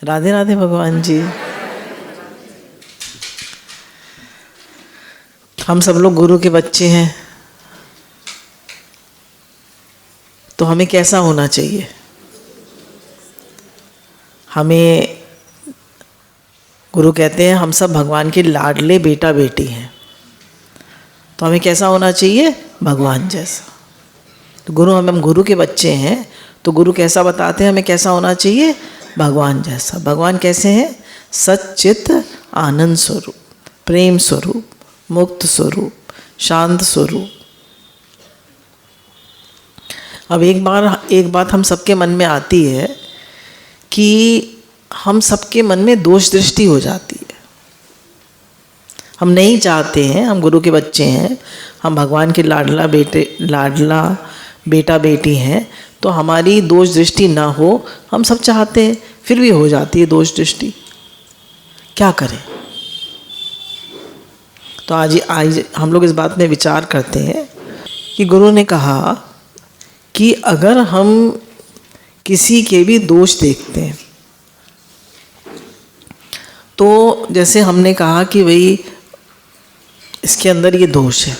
राधे राधे भगवान जी। हम सब लोग गुरु के बच्चे हैं, तो हमें कैसा होना चाहिए? हमें गुरु कहते हैं हम सब भगवान के लाडले बेटा बेटी हैं, तो हमें कैसा होना चाहिए? भगवान जैसा। तो गुरु, हम गुरु के बच्चे हैं, तो गुरु कैसा बताते हैं हमें कैसा होना चाहिए? भगवान जैसा। भगवान कैसे हैं? सच्चित आनंद स्वरूप, प्रेम स्वरूप, मुक्त स्वरूप, शांत स्वरूप। अब एक बात हम सबके मन में आती है कि हम सबके मन में दोष दृष्टि हो जाती है। हम नहीं चाहते हैं, हम गुरु के बच्चे हैं, हम भगवान के लाडला बेटा बेटी हैं, तो हमारी दोष दृष्टि ना हो हम सब चाहते हैं, फिर भी हो जाती है दोष दृष्टि। क्या करें? तो आज हम लोग इस बात में विचार करते हैं कि गुरु ने कहा कि अगर हम किसी के भी दोष देखते हैं, तो जैसे हमने कहा कि भाई इसके अंदर ये दोष है,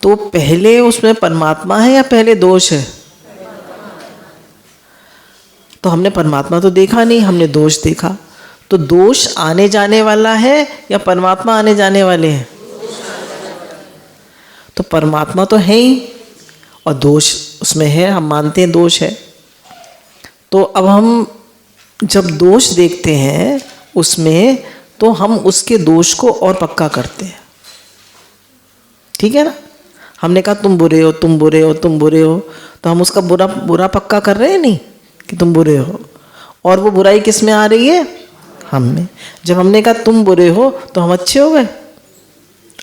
तो पहले उसमें परमात्मा है या पहले दोष है? तो हमने परमात्मा तो देखा नहीं, हमने दोष देखा। तो दोष आने जाने वाला है या परमात्मा आने जाने वाले हैं? तो परमात्मा तो है ही और दोष उसमें है, हम मानते हैं दोष है। तो अब हम जब दोष देखते हैं उसमें, तो हम उसके दोष को और पक्का करते हैं। ठीक है ना? हमने कहा तुम बुरे हो, तुम बुरे हो, तुम बुरे हो, तो हम उसका बुरा पक्का कर रहे हैं नहीं कि तुम बुरे हो। और वो बुराई किस में आ रही है? हम में। जब हमने कहा तुम बुरे हो तो हम अच्छे हो गए?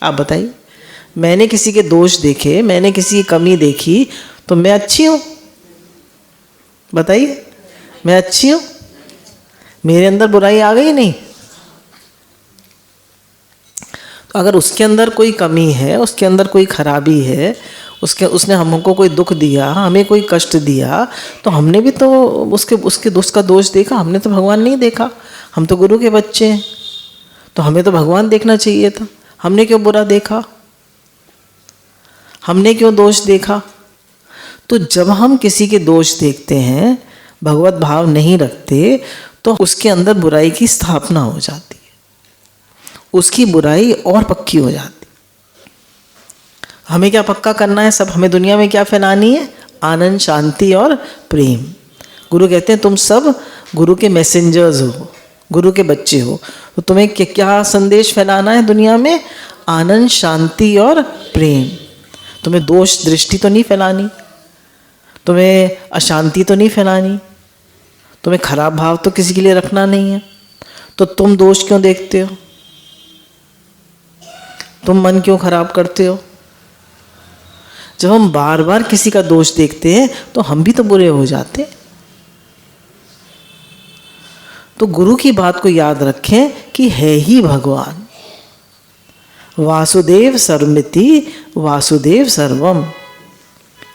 आप बताइए, मैंने किसी के दोष देखे, मैंने किसी की कमी देखी, तो मैं अच्छी हूँ? बताइए, मैं अच्छी हूँ? मेरे अंदर बुराई आ गई नहीं? तो अगर उसके अंदर कोई कमी है, उसके अंदर कोई खराबी है, उसने हमको कोई दुख दिया, हमें कोई कष्ट दिया, तो हमने भी तो उसके दोस्त का दोष देखा, हमने तो भगवान नहीं देखा। हम तो गुरु के बच्चे हैं, तो हमें तो भगवान देखना चाहिए था। हमने क्यों बुरा देखा? हमने क्यों दोष देखा? तो जब हम किसी के दोष देखते हैं, भगवत भाव नहीं रखते, तो उसके अंदर बुराई की स्थापना हो जाती है, उसकी बुराई और पक्की हो जाती। हमें क्या पक्का करना है? सब हमें दुनिया में क्या फैलानी है? आनंद, शांति और प्रेम। गुरु कहते हैं तुम सब गुरु के मैसेंजर्स हो, गुरु के बच्चे हो, तो तुम्हें क्या संदेश फैलाना है दुनिया में? आनंद, शांति और प्रेम। तुम्हें दोष दृष्टि तो नहीं फैलानी, तुम्हें अशांति तो नहीं फैलानी, तुम्हें खराब भाव तो किसी के लिए रखना नहीं है। तो तुम दोष क्यों देखते हो? तुम मन क्यों खराब करते हो? जब हम बार बार किसी का दोष देखते हैं तो हम भी तो बुरे हो जाते हैं। तो गुरु की बात को याद रखें कि है ही भगवान, वासुदेव सर्वमिति वासुदेव सर्वम,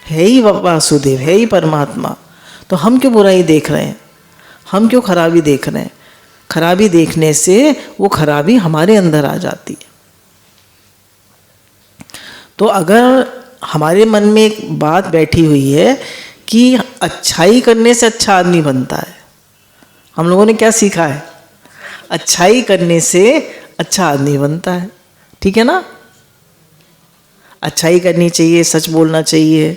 है ही वासुदेव, है ही परमात्मा। तो हम क्यों बुराई देख रहे हैं? हम क्यों खराबी देख रहे हैं? खराबी देखने से वो खराबी हमारे अंदर आ जाती है। तो अगर हमारे मन में एक बात बैठी हुई है कि अच्छाई करने से अच्छा आदमी बनता है, हम लोगों ने क्या सीखा है? अच्छाई करने से अच्छा आदमी बनता है। ठीक है ना? अच्छाई करनी चाहिए, सच बोलना चाहिए,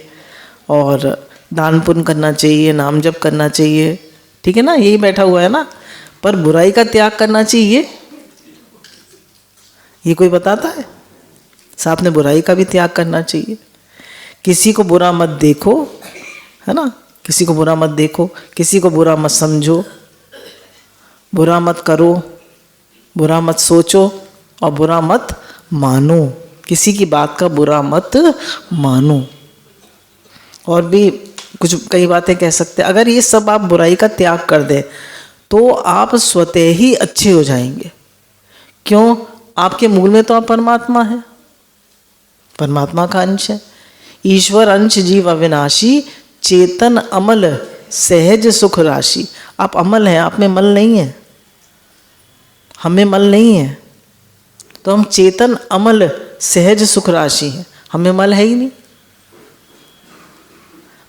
और दान पुण्य करना चाहिए, नाम जप करना चाहिए। ठीक है ना? यही बैठा हुआ है ना? पर बुराई का त्याग करना चाहिए, ये कोई बताता है? साथ में बुराई का भी त्याग करना चाहिए। किसी को बुरा मत देखो, है ना? किसी को बुरा मत देखो, किसी को बुरा मत समझो, बुरा मत करो, बुरा मत सोचो और बुरा मत मानो। किसी की बात का बुरा मत मानो। और भी कई बातें कह सकते हैं। अगर ये सब आप बुराई का त्याग कर दें तो आप स्वतः ही अच्छे हो जाएंगे। क्यों? आपके मूल में तो आप परमात्मा है, परमात्मा का अंश है। ईश्वर अंश जीव अविनाशी, चेतन अमल सहज सुख राशि। आप अमल हैं, आप में मल नहीं है, हम में मल नहीं है। तो हम चेतन अमल सहज सुख राशि हैं, हमें मल है ही नहीं।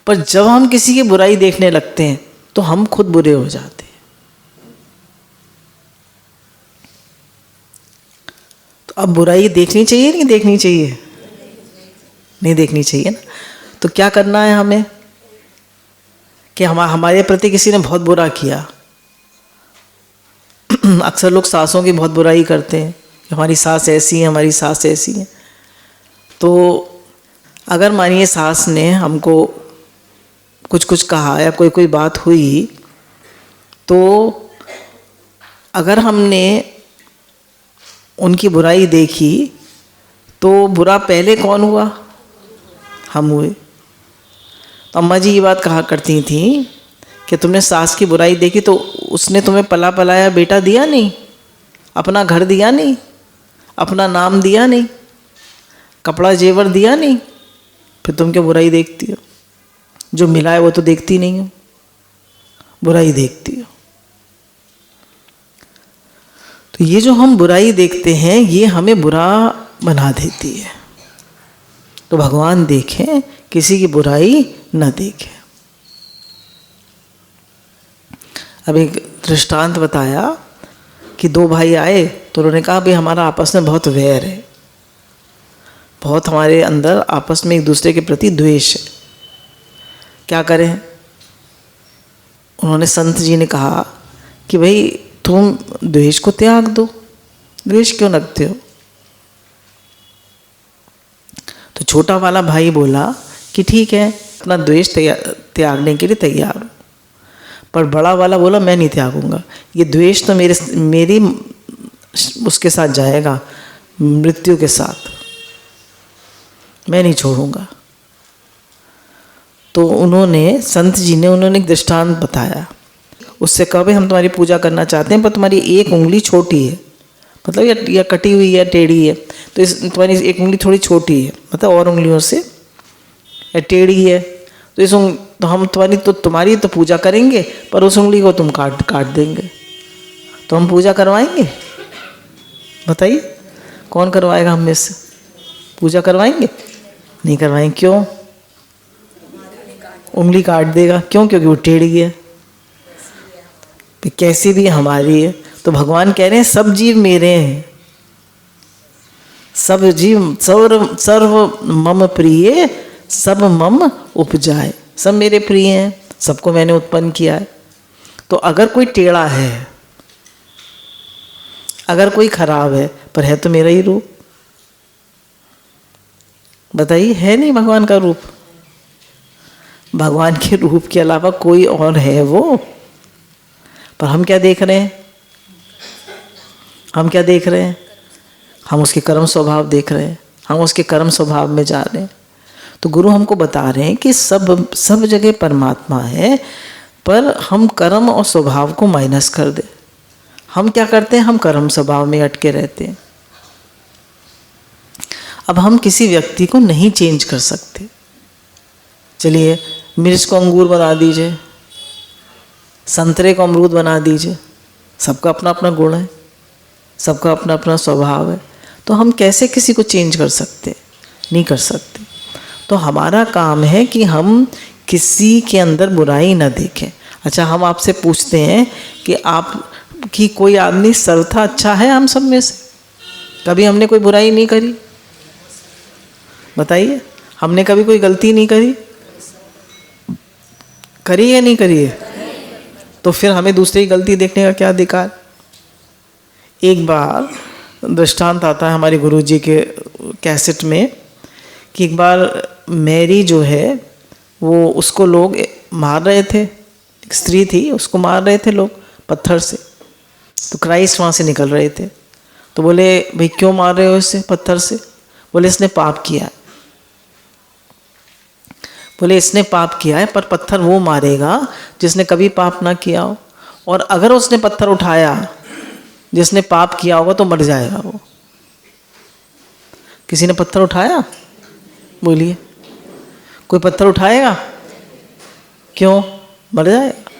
पर जब हम किसी की बुराई देखने लगते हैं तो हम खुद बुरे हो जाते हैं। तो अब बुराई देखनी चाहिए नहीं देखनी चाहिए? नहीं देखनी चाहिए ना। तो क्या करना है हमें कि हमारे प्रति किसी ने बहुत बुरा किया। अक्सर लोग सासों की बहुत बुराई करते हैं कि हमारी सास ऐसी है, हमारी सास ऐसी है। तो अगर मानिए सास ने हमको कुछ कुछ कहा या कोई कोई बात हुई, तो अगर हमने उनकी बुराई देखी तो बुरा पहले कौन हुआ? हम हुए। तो अम्मा जी ये बात कहा करती थी कि तुमने सास की बुराई देखी तो उसने तुम्हें पला पलाया बेटा दिया नहीं, अपना घर दिया नहीं, अपना नाम दिया नहीं, कपड़ा जेवर दिया नहीं, फिर तुम क्या बुराई देखती हो? जो मिला है वो तो देखती नहीं हो, बुराई देखती हो। तो ये जो हम बुराई देखते हैं ये हमें बुरा बना देती है। तो भगवान देखें, किसी की बुराई न देखें। अब एक दृष्टांत बताया कि दो भाई आए तो उन्होंने कहा भाई हमारा आपस में बहुत वैर है, बहुत हमारे अंदर आपस में एक दूसरे के प्रति द्वेष है, क्या करें? उन्होंने संत जी ने कहा कि भाई तुम द्वेष को त्याग दो, द्वेष क्यों रखते हो? तो छोटा वाला भाई बोला कि ठीक है, अपना द्वेष त्यागने के लिए तैयार हूँ। पर बड़ा वाला बोला मैं नहीं त्यागूंगा, ये द्वेष तो मेरी उसके साथ जाएगा, मृत्यु के साथ, मैं नहीं छोड़ूंगा। तो उन्होंने संत जी ने उन्होंने एक दृष्टांत बताया। उससे कहा भाई हम तुम्हारी पूजा करना चाहते हैं पर तुम्हारी एक उंगली छोटी है, मतलब या कटी हुई है, टेढ़ी है, तो तुम्हारी एक उंगली थोड़ी छोटी है, मतलब और उंगलियों से या टेढ़ी है, तो हम तुम्हारी तो पूजा करेंगे पर उस उंगली को तुम काट देंगे, तो हम पूजा करवाएंगे? बताइए कौन करवाएगा? हम में से पूजा करवाएंगे? नहीं करवाएंगे। क्यों? उंगली काट देगा। क्यों? क्योंकि वो टेढ़ी है, कैसी भी हमारी है। तो भगवान कह रहे हैं सब जीव मेरे हैं, सब जीव सर्व मम प्रिय, सब मम उपजाए, सब मेरे प्रिय हैं, सबको मैंने उत्पन्न किया है। तो अगर कोई टेढ़ा है, अगर कोई खराब है, पर है तो मेरा ही रूप। बताइए, है नहीं भगवान का रूप? भगवान के रूप के अलावा कोई और है वो? पर हम क्या देख रहे हैं? हम क्या देख रहे हैं? हम उसके कर्म स्वभाव देख रहे हैं, हम उसके कर्म स्वभाव में जा रहे हैं। तो गुरु हमको बता रहे हैं कि सब जगह परमात्मा है, पर हम कर्म और स्वभाव को माइनस कर दे। हम क्या करते हैं? हम कर्म स्वभाव में अटके रहते हैं। अब हम किसी व्यक्ति को नहीं चेंज कर सकते। चलिए मिर्च को अंगूर बना दीजिए, संतरे को अमरूद बना दीजिए, सबका अपना अपना गुण है, सबका अपना अपना स्वभाव है। तो हम कैसे किसी को चेंज कर सकते? नहीं कर सकते। तो हमारा काम है कि हम किसी के अंदर बुराई न देखें। अच्छा, हम आपसे पूछते हैं कि आपकी कोई आदमी सर्वथा अच्छा है? हम सब में से कभी हमने कोई बुराई नहीं करी? बताइए, हमने कभी कोई गलती नहीं करी? करी या नहीं करी है? तो फिर हमें दूसरे की गलती देखने का क्या अधिकार? एक बार दृष्टांत आता है हमारे गुरुजी के कैसेट में कि एक बार मैरी जो है वो, उसको लोग मार रहे थे, एक स्त्री थी, उसको मार रहे थे लोग पत्थर से। तो क्राइस्ट वहाँ से निकल रहे थे। तो बोले भाई क्यों मार रहे हो इससे पत्थर से? बोले इसने पाप किया है। बोले इसने पाप किया है, पर पत्थर वो मारेगा जिसने कभी पाप ना किया हो, और अगर उसने पत्थर उठाया जिसने पाप किया होगा तो मर जाएगा वो। किसी ने पत्थर उठाया? बोलिए, कोई पत्थर उठाएगा? क्यों? मर जाएगा।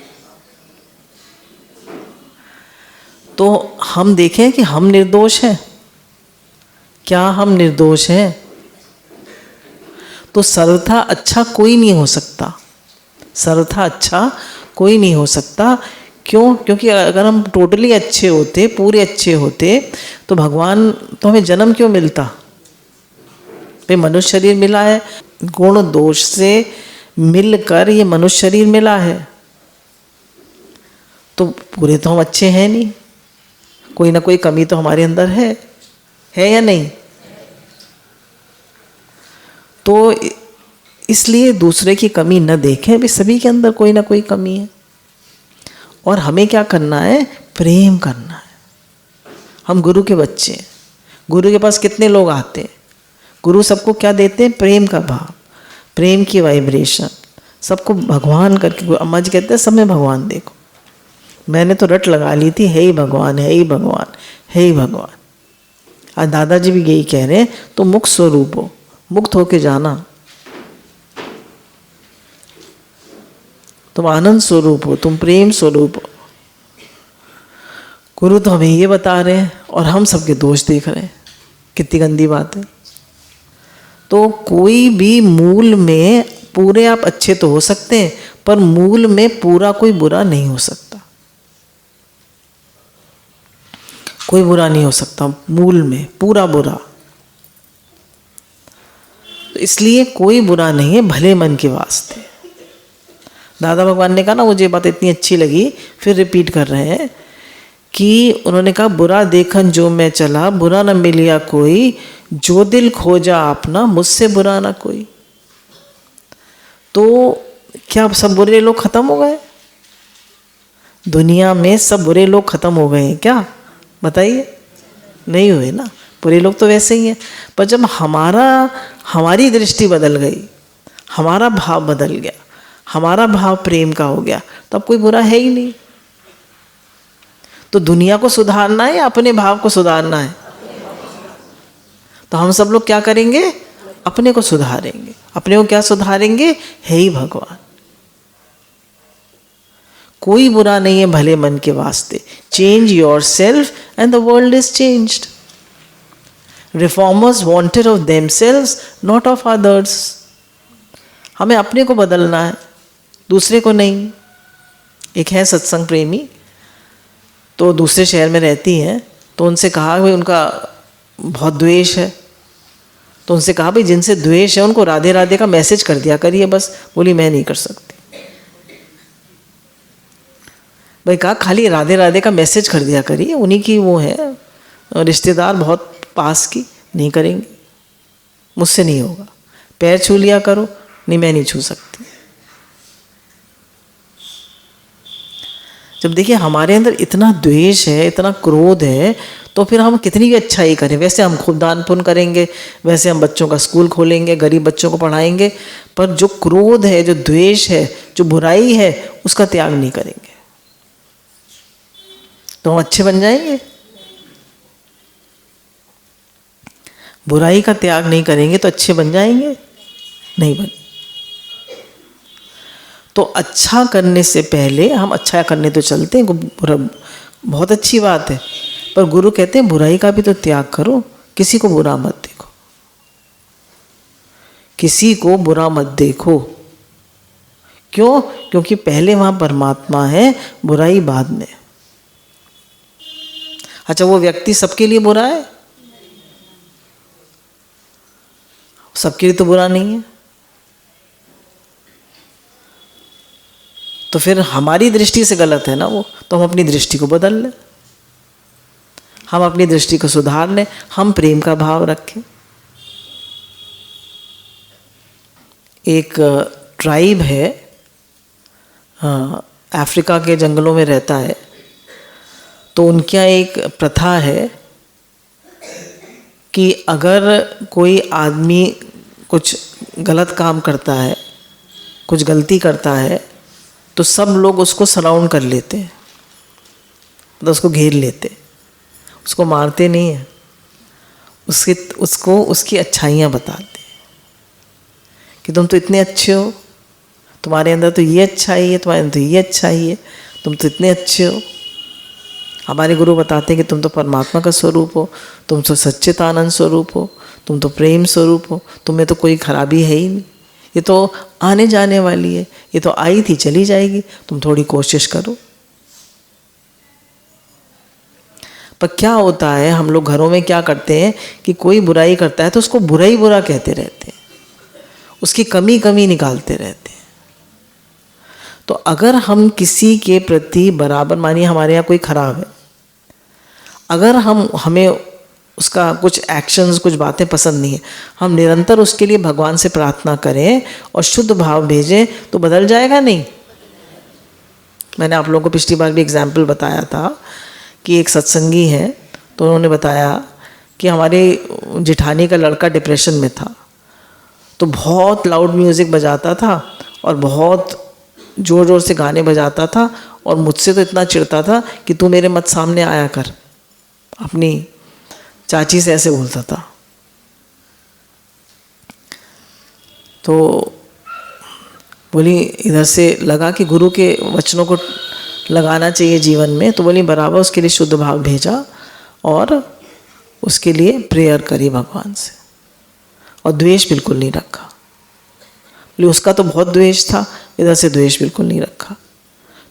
तो हम देखें कि हम निर्दोष हैं, क्या हम निर्दोष हैं? तो सर्वथा अच्छा कोई नहीं हो सकता, सर्वथा अच्छा कोई नहीं हो सकता। क्यों? क्योंकि अगर हम टोटली अच्छे होते, पूरे अच्छे होते, तो भगवान, तो हमें जन्म क्यों मिलता? भाई मनुष्य शरीर मिला है, गुण दोष से मिलकर ये मनुष्य शरीर मिला है, तो पूरे तो हम अच्छे हैं नहीं, कोई ना कोई कमी तो हमारे अंदर है या नहीं? तो इसलिए दूसरे की कमी न देखें, भी सभी के अंदर कोई ना कोई कमी है। और हमें क्या करना है? प्रेम करना है। हम गुरु के बच्चे हैं, गुरु के पास कितने लोग आते हैं, गुरु सबको क्या देते हैं? प्रेम का भाव, प्रेम की वाइब्रेशन, सबको भगवान करके। अम्मा जी कहते हैं सब में भगवान देखो। मैंने तो रट लगा ली थी, है ही भगवान, है ही भगवान, है ही भगवान। आज दादाजी भी यही कह रहे हैं, तो मुक्त स्वरूप हो, मुक्त होके जाना, तुम आनंद स्वरूप हो, तुम प्रेम स्वरूप हो। गुरु तो हमें ये बता रहे हैं और हम सबके दोष देख रहे हैं, कितनी गंदी बात है। तो कोई भी मूल में पूरे आप अच्छे तो हो सकते हैं, पर मूल में पूरा कोई बुरा नहीं हो सकता, कोई बुरा नहीं हो सकता मूल में पूरा बुरा। तो इसलिए कोई बुरा नहीं है, भले मन के वास्ते। दादा भगवान ने कहा ना, मुझे बात इतनी अच्छी लगी, फिर रिपीट कर रहे हैं कि उन्होंने कहा, बुरा देखन जो मैं चला, बुरा न मिलिया कोई, जो दिल खोजा अपना, मुझसे बुरा ना कोई। तो क्या सब बुरे लोग खत्म हो गए? दुनिया में सब बुरे लोग खत्म हो गए हैं क्या? बताइए, नहीं हुए ना, बुरे लोग तो वैसे ही हैं। पर जब हमारी दृष्टि बदल गई, हमारा भाव बदल गया, हमारा भाव प्रेम का हो गया, तो अब कोई बुरा है ही नहीं। तो दुनिया को सुधारना है या अपने भाव को सुधारना है? तो हम सब लोग क्या करेंगे? अपने को सुधारेंगे। अपने को क्या सुधारेंगे? है ही भगवान। कोई बुरा नहीं है भले मन के वास्ते। Change your self and the world is changed. Reformers wanted of themselves, not of others. हमें अपने को बदलना है, दूसरे को नहीं। एक है सत्संग प्रेमी, तो दूसरे शहर में रहती हैं, तो उनसे कहा भाई उनका बहुत द्वेष है, तो उनसे कहा भाई जिनसे द्वेष है उनको राधे राधे का मैसेज कर दिया करिए बस। बोली मैं नहीं कर सकती। भाई कहा खाली राधे राधे का मैसेज कर दिया करिए, उन्हीं की वो है रिश्तेदार बहुत पास की, नहीं करेंगे, मुझसे नहीं होगा। पैर छू लिया करो, नहीं मैं नहीं छू सकती। जब देखिए हमारे अंदर इतना द्वेष है, इतना क्रोध है, तो फिर हम कितनी भी अच्छाई करें। वैसे हम खुद दान पुण्य करेंगे, वैसे हम बच्चों का स्कूल खोलेंगे, गरीब बच्चों को पढ़ाएंगे, पर जो क्रोध है, जो द्वेष है, जो बुराई है, उसका त्याग नहीं करेंगे तो हम अच्छे बन जाएंगे? बुराई का त्याग नहीं करेंगे तो अच्छे बन जाएंगे? नहीं बन। तो अच्छा करने से पहले हम अच्छा करने तो चलते हैं, बहुत अच्छी बात है, पर गुरु कहते हैं बुराई का भी तो त्याग करो। किसी को बुरा मत देखो, किसी को बुरा मत देखो। क्यों? क्योंकि पहले वहां परमात्मा है, बुराई बाद में। अच्छा, वो व्यक्ति सबके लिए बुरा है? सबके लिए तो बुरा नहीं है। तो फिर हमारी दृष्टि से गलत है ना वो, तो हम अपनी दृष्टि को बदल लें, हम अपनी दृष्टि को सुधार लें, हम प्रेम का भाव रखें। एक ट्राइब है, अफ्रीका के जंगलों में रहता है, तो उनका एक प्रथा है कि अगर कोई आदमी कुछ गलत काम करता है, कुछ गलती करता है, तो सब लोग उसको सराउंड कर लेते हैं, तो उसको घेर लेते, उसको मारते नहीं हैं, उसको उसकी अच्छाइयाँ बताते कि तुम तो इतने अच्छे हो, तुम्हारे अंदर तो ये अच्छाई है, तुम्हारे अंदर तो ये अच्छाई है, तुम तो इतने अच्छे हो। हमारे गुरु बताते हैं कि तुम तो परमात्मा का स्वरूप हो, तुम तो सच्चिदानंद स्वरूप हो, तुम तो प्रेम स्वरूप हो, तुम्हें तो कोई खराबी है ही नहीं, ये तो आने जाने वाली है, ये तो आई थी चली जाएगी, तुम थोड़ी कोशिश करो। पर क्या होता है, हम लोग घरों में क्या करते हैं कि कोई बुराई करता है तो उसको बुरा ही बुरा कहते रहते हैं, उसकी कमी कमी निकालते रहते हैं। तो अगर हम किसी के प्रति बराबर, मानिए हमारे यहाँ कोई खराब है, अगर हमें उसका कुछ एक्शंस, कुछ बातें पसंद नहीं है, हम निरंतर उसके लिए भगवान से प्रार्थना करें और शुद्ध भाव भेजें तो बदल जाएगा नहीं। मैंने आप लोगों को पिछली बार भी एग्जाम्पल बताया था कि एक सत्संगी है, तो उन्होंने बताया कि हमारे जिठानी का लड़का डिप्रेशन में था, तो बहुत लाउड म्यूज़िक बजाता था और बहुत ज़ोर ज़ोर से गाने बजाता था, और मुझसे तो इतना चिढ़ता था कि तू मेरे मत सामने आया कर, अपनी चाची से ऐसे बोलता था। तो बोली इधर से लगा कि गुरु के वचनों को लगाना चाहिए जीवन में, तो बोली बराबर उसके लिए शुद्ध भाव भेजा और उसके लिए प्रेयर करी भगवान से, और द्वेष बिल्कुल नहीं रखा। बोली उसका तो बहुत द्वेष था, इधर से द्वेष बिल्कुल नहीं रखा।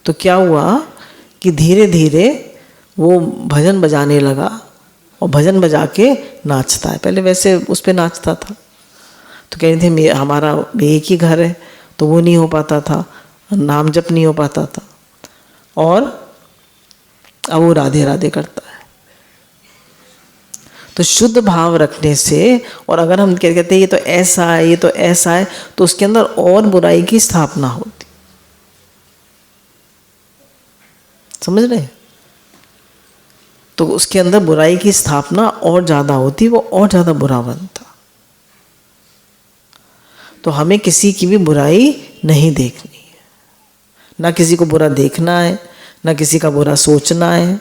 तो क्या हुआ कि धीरे धीरे वो भजन बजाने लगा और भजन बजा के नाचता है। पहले वैसे उस पर नाचता था, तो कह रहे थे हमारा एक ही घर है, तो वो नहीं हो पाता था, नाम जप नहीं हो पाता था, और अब वो राधे राधे करता है। तो शुद्ध भाव रखने से, और अगर हम कहते हैं ये तो ऐसा है, ये तो ऐसा है, तो उसके अंदर और बुराई की स्थापना होती, समझ रहे? तो उसके अंदर बुराई की स्थापना और ज़्यादा होती, वो और ज़्यादा बुरा बनता। तो हमें किसी की भी बुराई नहीं देखनी है, ना किसी को बुरा देखना है, ना किसी का बुरा सोचना है,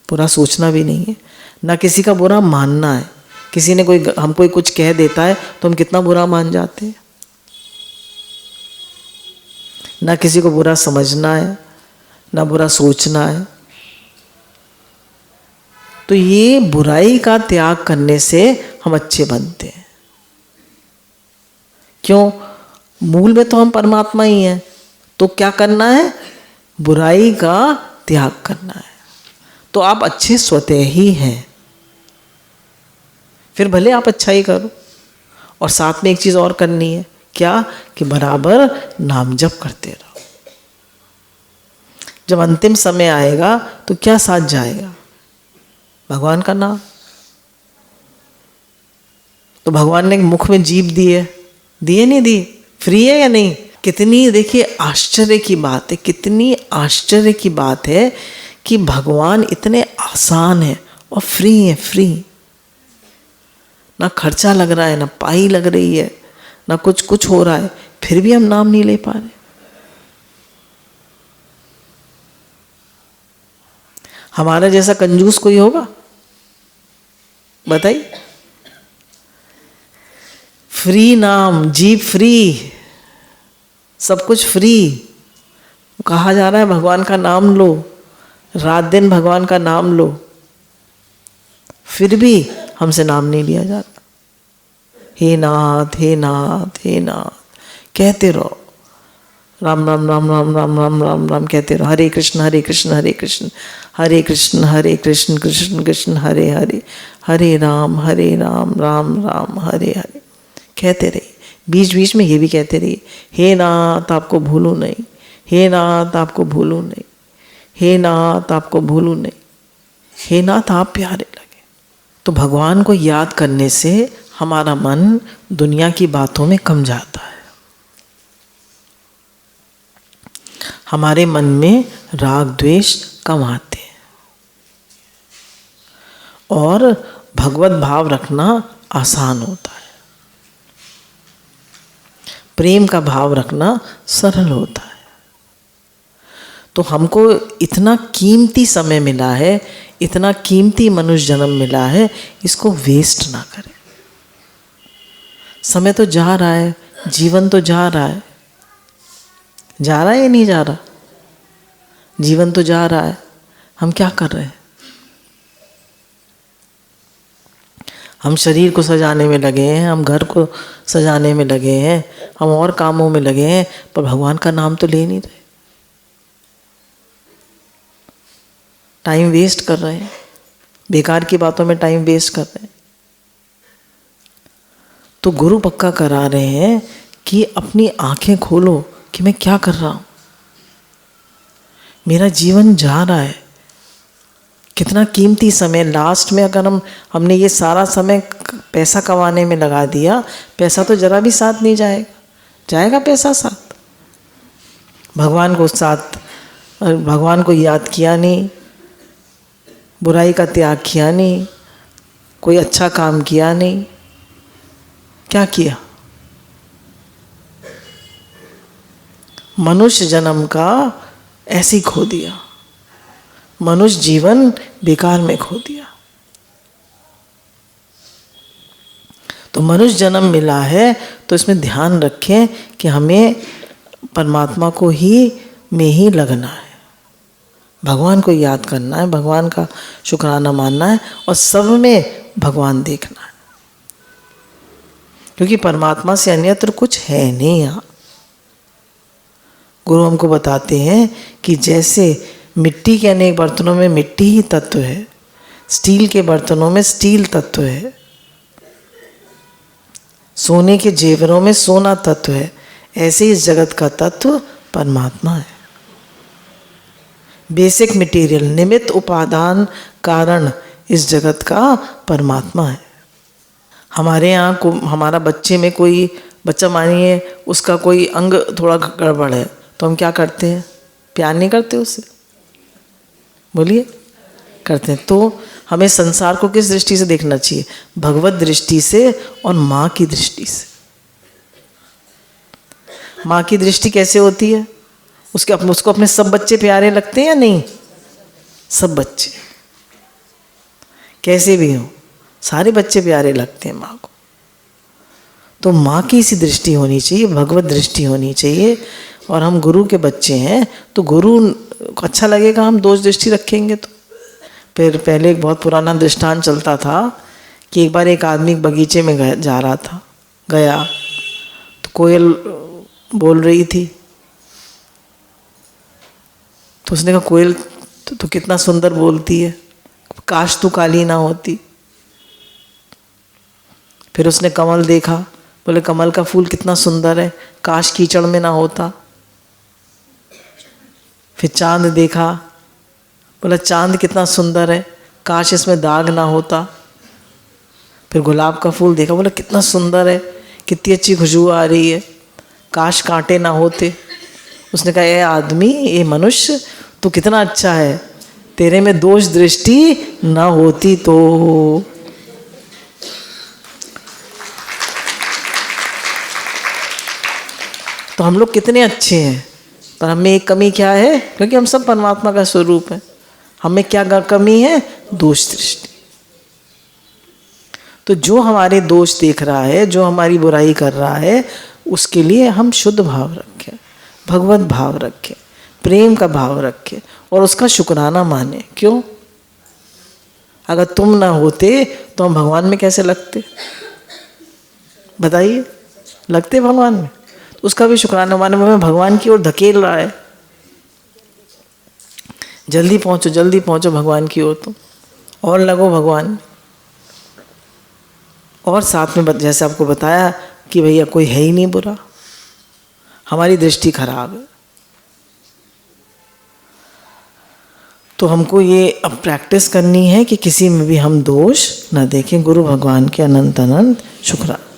बुरा सोचना भी नहीं है, ना किसी का बुरा मानना है। किसी ने हम कोई कुछ कह देता है तो हम कितना बुरा मान जाते हैं। ना किसी को बुरा समझना है, ना बुरा सोचना है। तो ये बुराई का त्याग करने से हम अच्छे बनते हैं। क्यों? मूल में तो हम परमात्मा ही हैं। तो क्या करना है? बुराई का त्याग करना है। तो आप अच्छे स्वतः ही हैं, फिर भले आप अच्छा ही करो। और साथ में एक चीज़ और करनी है, क्या? कि बराबर नाम जप करते रहो। जब अंतिम समय आएगा तो क्या साथ जाएगा? भगवान का नाम। तो भगवान ने मुख में जीभ दी है, दिए नहीं दी? फ्री है या नहीं? कितनी, देखिए आश्चर्य की बात है, कितनी आश्चर्य की बात है कि भगवान इतने आसान है और फ्री है। फ्री, ना खर्चा लग रहा है, ना पाई लग रही है, ना कुछ हो रहा है, फिर भी हम नाम नहीं ले पा रहे। हमारा जैसा कंजूस कोई होगा? बताइए। फ्री नाम, जीप फ्री, सब कुछ फ्री। कहा जा रहा है भगवान का नाम लो, रात दिन भगवान का नाम लो, फिर भी हमसे नाम नहीं लिया जाता। हे नाथ, हे नाथ, हे नाथ कहते रहो, राम राम राम राम राम राम राम राम कहते रहो। हरे कृष्ण हरे कृष्ण हरे कृष्ण हरे कृष्ण हरे कृष्ण कृष्ण कृष्ण हरे हरे, हरे राम राम राम हरे हरे कहते रहिए। बीच बीच में ये भी कहते रहिए, हे नाथ आपको भूलूं नहीं, हे नाथ आपको भूलूं नहीं, हे नाथ आपको भूलूं नहीं, हे नाथ आप प्यारे लगे। तो भगवान को याद करने से हमारा मन दुनिया की बातों में कम जाता है। हमारे मन में राग द्वेष कम आते हैं, और भगवत भाव रखना आसान होता है। प्रेम का भाव रखना सरल होता है। तो हमको इतना कीमती समय मिला है, इतना कीमती मनुष्य जन्म मिला है, इसको वेस्ट ना करें। समय तो जा रहा है, जीवन तो जा रहा है। जा रहा है या नहीं जा रहा? जीवन तो जा रहा है, हम क्या कर रहे हैं? हम शरीर को सजाने में लगे हैं, हम घर को सजाने में लगे हैं, हम और कामों में लगे हैं, पर भगवान का नाम तो ले नहीं रहे। टाइम वेस्ट कर रहे हैं, बेकार की बातों में टाइम वेस्ट कर रहे हैं। तो गुरु पक्का करा रहे हैं कि अपनी आंखें खोलो कि मैं क्या कर रहा हूं, मेरा जीवन जा रहा है, कितना कीमती समय। लास्ट में अगर हमने ये सारा समय पैसा कमाने में लगा दिया, पैसा तो जरा भी साथ नहीं जाएगा, जाएगा पैसा साथ? भगवान को साथ, भगवान को याद किया नहीं, बुराई का त्याग किया नहीं, कोई अच्छा काम किया नहीं, क्या किया? मनुष्य जन्म का ऐसे ही खो दिया, मनुष्य जीवन बेकार में खो दिया। तो मनुष्य जन्म मिला है तो इसमें ध्यान रखें कि हमें परमात्मा को ही में ही लगना है, भगवान को याद करना है, भगवान का शुक्राना मानना है और सब में भगवान देखना है, क्योंकि परमात्मा से अन्यत्र कुछ है नहीं। यहाँ गुरु हमको बताते हैं कि जैसे मिट्टी के अनेक बर्तनों में मिट्टी ही तत्व है, स्टील के बर्तनों में स्टील तत्व है, सोने के जेवरों में सोना तत्व है, ऐसे ही इस जगत का तत्व परमात्मा है। बेसिक मटेरियल, निमित्त उपादान कारण इस जगत का परमात्मा है। हमारे यहाँ को हमारा बच्चे में कोई बच्चा मानिए उसका कोई अंग थोड़ा गड़बड़ है तो हम क्या करते हैं? प्यार नहीं करते उससे? बोलिए, करते हैं। तो हमें संसार को किस दृष्टि से देखना चाहिए? भगवत दृष्टि से और माँ की दृष्टि से। माँ की दृष्टि कैसे होती है? उसको अपने सब बच्चे प्यारे लगते हैं या नहीं? सब बच्चे कैसे भी हों, सारे बच्चे प्यारे लगते हैं माँ को। तो माँ की सी दृष्टि होनी चाहिए, भगवत दृष्टि होनी चाहिए। और हम गुरु के बच्चे हैं तो गुरु को अच्छा लगेगा हम दोष दृष्टि रखेंगे तो। फिर पहले एक बहुत पुराना दृष्टांत चलता था कि एक बार एक आदमी बगीचे में जा रहा था, गया तो कोयल बोल रही थी, तो उसने कहा कोयल तो कितना सुंदर बोलती है, काश तू काली ना होती। फिर उसने कमल देखा, बोले कमल का फूल कितना सुंदर है, काश कीचड़ में ना होता। फिर चांद देखा, बोला चांद कितना सुंदर है, काश इसमें दाग ना होता। फिर गुलाब का फूल देखा, बोला कितना सुंदर है, कितनी अच्छी खुशबू आ रही है, काश कांटे ना होते। उसने कहा ये आदमी, ये मनुष्य तो कितना अच्छा है, तेरे में दोष दृष्टि ना होती तो। तो हम लोग कितने अच्छे हैं, पर हमें एक कमी क्या है? क्योंकि हम सब परमात्मा का स्वरूप है, हमें क्या कमी है? दोष दृष्टि। तो जो हमारे दोष देख रहा है, जो हमारी बुराई कर रहा है, उसके लिए हम शुद्ध भाव रखें, भगवत भाव रखें, प्रेम का भाव रखें और उसका शुक्राना माने। क्यों? अगर तुम ना होते तो हम भगवान में कैसे लगते? बताइए, लगते भगवान में? तो उसका भी शुक्राना माने। हमें भगवान की ओर धकेल रहा है, जल्दी पहुंचो भगवान की ओर, तो और लगो भगवान। और साथ में जैसे आपको बताया कि भैया कोई है ही नहीं बुरा, हमारी दृष्टि खराब है, तो हमको ये अब प्रैक्टिस करनी है कि किसी में भी हम दोष न देखें। गुरु भगवान के अनंत अनंत शुक्राना।